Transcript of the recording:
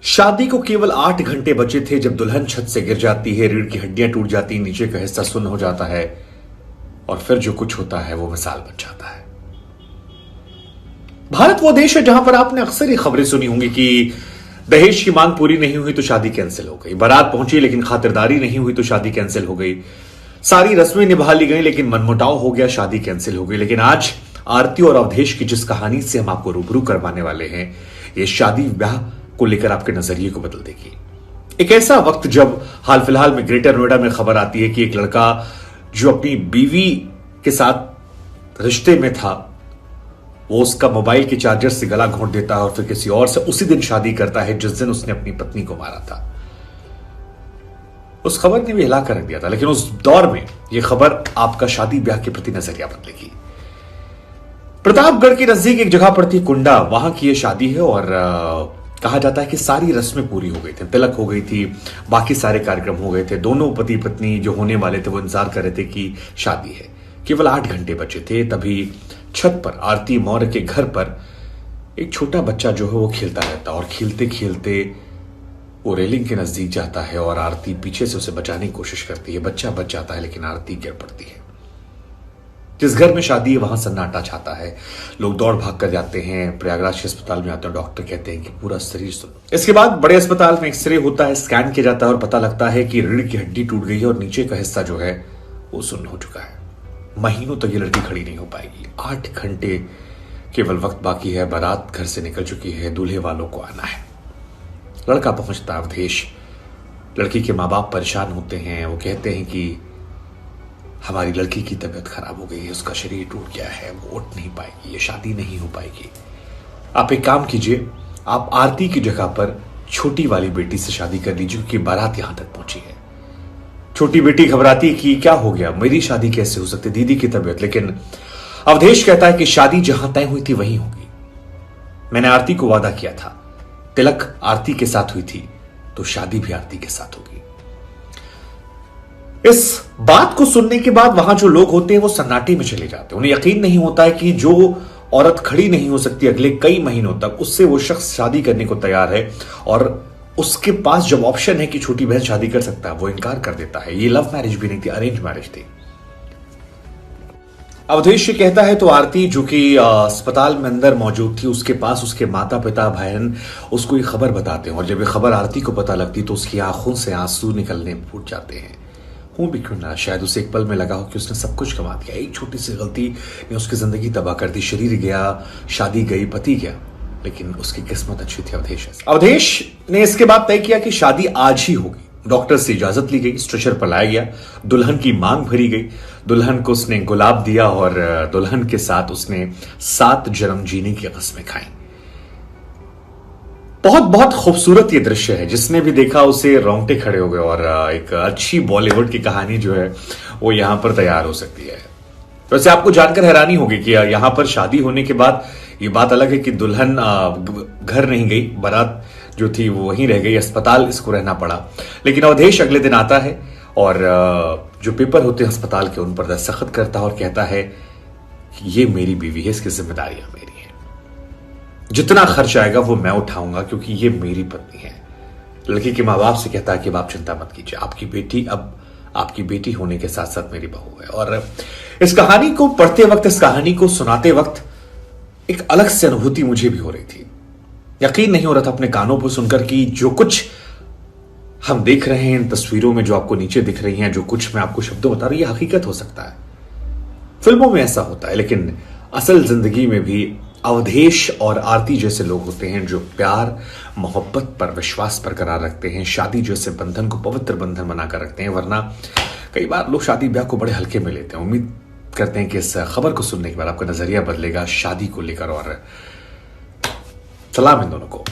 शादी को केवल 8 घंटे बचे थे जब दुल्हन छत से गिर जाती है, रीढ़ की हड्डियां टूट जाती, नीचे का हिस्सा सुन्न हो जाता है और फिर जो कुछ होता है वो मिसाल बन जाता है। भारत वो देश है जहां पर आपने अक्सर ही खबरें सुनी होंगी कि दहेज की मांग पूरी नहीं हुई तो शादी कैंसिल हो गई, बारात पहुंची लेकिन खातिरदारी नहीं हुई तो शादी कैंसिल हो गई, सारी रस्में निभा ली गई लेकिन मनमुटाव हो गया, शादी कैंसिल हो गई। लेकिन आज आरती और अवधेश की जिस कहानी से हम आपको रूबरू करवाने वाले हैं, ये शादी ब्याह को लेकर आपके नजरिए को बदल देगी। एक ऐसा वक्त जब हाल फिलहाल में ग्रेटर नोएडा में खबर आती है कि एक लड़का जो अपनी बीवी के साथ रिश्ते में था, वो उसका मोबाइल के चार्जर से गला घोंट देता है और फिर किसी और से उसी दिन शादी करता है जिस दिन उसने अपनी पत्नी को मारा था। उस खबर ने भी हिला कर रख दिया था, लेकिन उस दौर में यह खबर आपका शादी ब्याह के प्रति नजरिया बदलेगी। प्रतापगढ़ के नजदीक एक जगह पड़ती कुंडा, वहां की यह शादी है और कहा जाता है कि सारी रस्में पूरी हो गई थी, तिलक हो गई थी, बाकी सारे कार्यक्रम हो गए थे। दोनों पति पत्नी जो होने वाले थे वो इंतजार कर रहे थे कि शादी है। केवल 8 घंटे बचे थे, तभी छत पर आरती मौर्य के घर पर एक छोटा बच्चा जो है वो खेलता रहता और खेलते खेलते वो रेलिंग के नजदीक जाता है और आरती पीछे से उसे बचाने की कोशिश करती है। बच्चा बच जाता है लेकिन आरती गिर पड़ती है। जिस घर में शादी है वहां सन्नाटा छाता है, लोग दौड़ भाग कर जाते हैं, प्रयागराज के अस्पताल में आते हैं, डॉक्टर कहते हैं कि पूरा शरीर सुन्न। इसके बाद बड़े अस्पताल में एक्सरे होता है, स्कैन किया जाता है और पता लगता है कि रीढ़ की हड्डी टूट गई है और नीचे का हिस्सा जो है वो सुन्न हो चुका है। महीनों तक ये लड़की खड़ी नहीं हो पाएगी। 8 घंटे केवल वक्त बाकी है, बारात घर से निकल चुकी है, दूल्हे वालों को आना है। लड़का पहुंचता अवधेश, लड़की के माँ बाप परेशान होते हैं, वो कहते हैं कि हमारी लड़की की तबीयत खराब हो गई है, उसका शरीर टूट गया है, वो उठ नहीं पाएगी, ये शादी नहीं हो पाएगी। आप एक काम कीजिए, आप आरती की जगह पर छोटी वाली बेटी से शादी कर लीजिए क्योंकि बारात यहां तक पहुंची है। छोटी बेटी घबराती है कि क्या हो गया, मेरी शादी कैसे हो सकती, दीदी की तबीयत। लेकिन अवधेश कहता है कि शादी जहां तय हुई थी वहीं होगी। मैंने आरती को वादा किया था, तिलक आरती के साथ हुई थी तो शादी भी आरती के साथ होगी। इस बात को सुनने के बाद वहां जो लोग होते हैं वो सन्नाटे में चले जाते हैं। उन्हें यकीन नहीं होता है कि जो औरत खड़ी नहीं हो सकती अगले कई महीनों तक, उससे वो शख्स शादी करने को तैयार है और उसके पास जब ऑप्शन है कि छोटी बहन शादी कर सकता है वो इनकार कर देता है। ये लव मैरिज भी नहीं थी, अरेंज मैरिज थी। अवधेश कहता है तो आरती जो कि अस्पताल में अंदर मौजूद थी, उसके पास उसके माता पिता बहन उसको ये खबर बताते हैं और जब ये खबर आरती को पता लगती तो उसकी आंखों से आंसू निकलने फूट जाते हैं। हूं भी क्यों ना, शायद उसे एक पल में लगा हो कि उसने सब कुछ गंवा दिया, एक छोटी सी गलती ने उसकी जिंदगी तबाह कर दी, शरीर गया, शादी गई, पति गया, लेकिन उसकी किस्मत अच्छी थी अवधेश ने इसके बाद तय किया कि शादी आज ही होगी। डॉक्टर से इजाजत ली गई, स्ट्रेचर पर लाया गया, दुल्हन की मांग भरी गई, दुल्हन को उसने गुलाब दिया और दुल्हन के साथ उसने 7 जन्म जीने की कस्में खाई। बहुत बहुत खूबसूरत ये दृश्य है, जिसने भी देखा उसे रोंगटे खड़े हो गए और एक अच्छी बॉलीवुड की कहानी जो है वो यहां पर तैयार हो सकती है। वैसे आपको जानकर हैरानी होगी कि यहां पर शादी होने के बाद ये बात अलग है कि दुल्हन घर नहीं गई, बारात जो थी वो वहीं रह गई, अस्पताल इसको रहना पड़ा। लेकिन अवधेश अगले दिन आता है और जो पेपर होते हैं अस्पताल के उन पर दस्तखत करता है और कहता है कि ये मेरी बीवी है, इसकी जिम्मेदारियां मेरी है, जितना खर्च आएगा वो मैं उठाऊंगा क्योंकि ये मेरी पत्नी है। लड़की के माँ बाप से कहता है कि आप चिंता मत कीजिए, आपकी बेटी अब आपकी बेटी होने के साथ साथ मेरी बहू है। और इस कहानी को पढ़ते वक्त, इस कहानी को सुनाते वक्त एक अलग से अनुभूति मुझे भी हो रही थी। यकीन नहीं हो रहा था अपने कानों पर सुनकर कि जो कुछ हम देख रहे हैं इन तस्वीरों में, जो आपको नीचे दिख रही हैं, जो कुछ मैं आपको शब्दों बता रही हूं, ये हकीकत हो सकता है। फिल्मों में ऐसा होता है लेकिन असल जिंदगी में भी अवधेश और आरती जैसे लोग होते हैं जो प्यार मोहब्बत पर विश्वास बरकरार रखते हैं, शादी जैसे बंधन को पवित्र बंधन बनाकर रखते हैं। वरना कई बार लोग शादी ब्याह को बड़े हल्के में लेते हैं। उम्मीद करते हैं कि इस खबर को सुनने के बाद आपका नजरिया बदलेगा शादी को लेकर। और सलाम इन दोनों को।